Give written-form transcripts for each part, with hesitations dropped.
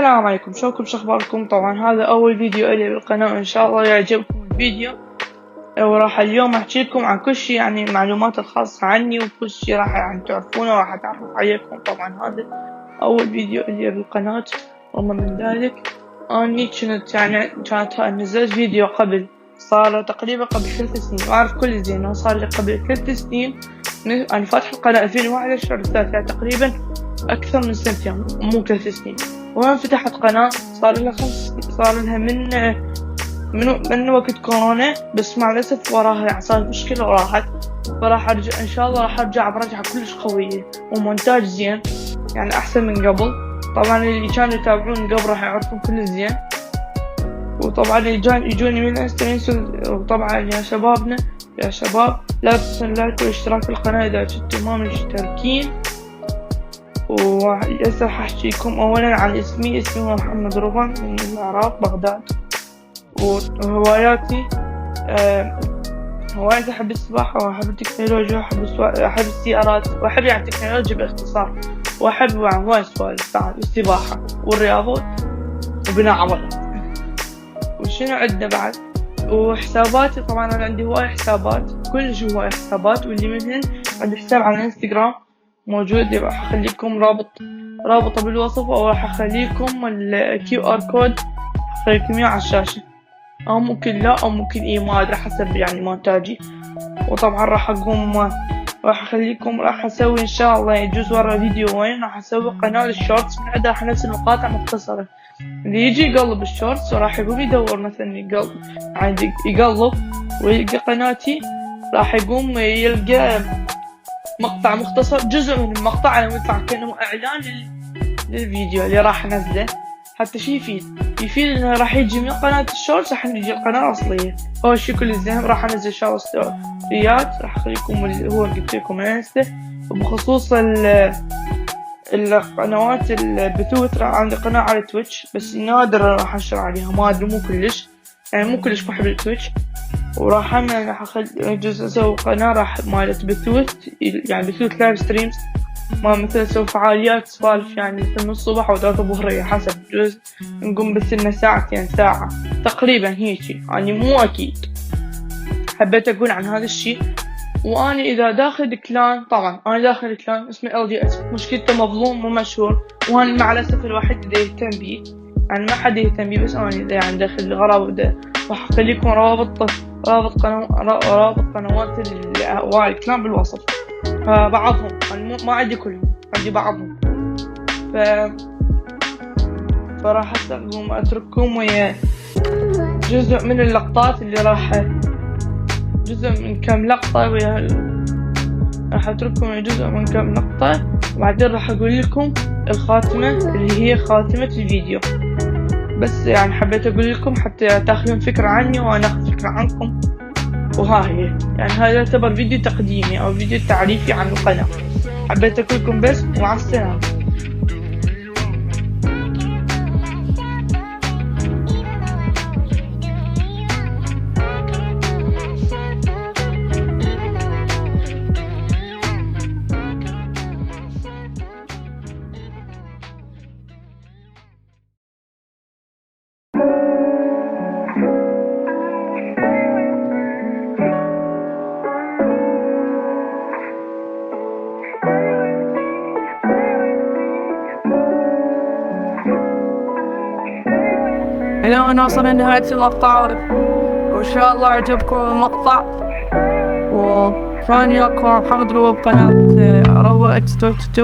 السلام عليكم، شلونكم شخباركم؟ طبعا هذا اول فيديو الي بالقناة وان شاء الله يعجبكم الفيديو. وراح اليوم احكي لكم عن كل شي، يعني المعلومات الخاصة عني وكل شي راح يعني تعرفونه وراح اتعرف عليكم. طبعا هذا اول فيديو الي بالقناة. وما من ذلك اني كانت نزلت فيديو قبل، صار تقريبا قبل 3 سنين، واعرف كل زين صار لي قبل 3 سنين. انا فاتح القناة 2021 يعني تقريبا اكثر من سنتين مو 3 سنين. وين فتحت قناة صار لها من وقت كورونا، بس مع الأسف وراها يعني صارت مشكلة وراحت. فراح أرجع إن شاء الله، راح أرجع برجعة كلش قوية ومونتاج زين، يعني أحسن من قبل. طبعا اللي كانوا يتابعون قبل راح يعرفون كل زين. وطبعا اللي يجوني من انستا، وطبعا يا شباب لا تنسون لايك والاشتراك في القناة إذا كنتم ما مشتركين. وهسه حاحكيكم اولا عن اسمي محمد رضا من العراق بغداد. وهواياتي هوايتي احب السباحة واحب التكنولوجيا واحب السيارات واحب يعني التكنولوجيا باختصار، واحب هواي سوالف عن السباحة والرياضة وبناء عضلات. وشنو عندنا بعد؟ وحساباتي طبعا انا عندي هواي حسابات، كلش هواي حسابات، واللي منهن عندي حساب على الانستغرام موجود، راح اخليكم رابطه بالوصف، او راح اخليكم الكيو ار كود اخليكم اياه على الشاشه، او ممكن لا او ممكن ما ادري حسب يعني مونتاجي. وطبعا راح اسوي ان شاء الله يجوز ورا فيديوين، راح اسوي قناه للشورتس من عندها راح انزل مقاطع مختصره. اللي يجي يقلب الشورتس وراح يقوم يدور مثلا يقلب ويلقى قناتي، راح يقوم يلقى مقطع مختصر، جزء من المقطع على مدفع كأنه اعلان للفيديو اللي راح انزله. حتى شي يفيد انه راح يجي من قناة الشورتس راح يجي القناة الاصلية. اول شي كل الزهم راح انزل ان شاء الله ستوريات، راح اخليكم هو قلت لكم انستا. وبخصوص القنوات البثوث، راح عندي قناة على تويتش بس نادر راح انشر عليها، ما ادري مو كلش بحب التويتش. وراح جزء اسوي قناة راح مالت بثوث، يعني بثوث لايف ستريمز، ما مثل اسوي فعاليات سوالف يعني مثل الصبح او 3 ظهرية حسب جزء، نقوم بس لنا ساعة تقريبا هيجي، يعني مو اكيد. حبيت اقول عن هذا الشيء. وانا اذا داخل كلان، طبعا انا داخل كلان اسمه LDS، مشكلته مظلوم مو مشهور، وانا مع الاسف الوحيد اللي يهتم بيه، يعني ما حد يهتم بيه، بس انا يعني داخل الغرابة. راح اخليكم رابط قنوات الكلان بالوصف، بعضهم يعني ما عندي كلهم، عندي بعضهم. فراح اترككم ويا جزء من اللقطات اللي جزء من كم لقطة راح اترككم جزء من كم لقطة، وبعدين راح اقول لكم الخاتمة اللي هي خاتمة الفيديو. بس يعني حبيت اقول لكم حتى تاخذون فكرة عني وانا اخذ فكرة عنكم. وها هي يعني هذا يعتبر فيديو تقديمي او فيديو تعريفي عن القناة. حبيت اقول لكم بس، ومع السلامة. إلى أن وصلنا لنهاية المقطع، وإن شاء الله عجبكم المقطع. وثاني لكم محمد رضا بقناة رضا X22.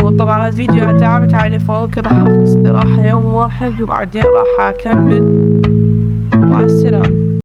وطبعا الفيديو تعبت عليه فوق، راح أخذ استراحة يوم واحد وبعدين راح أكمل. مع السلامة.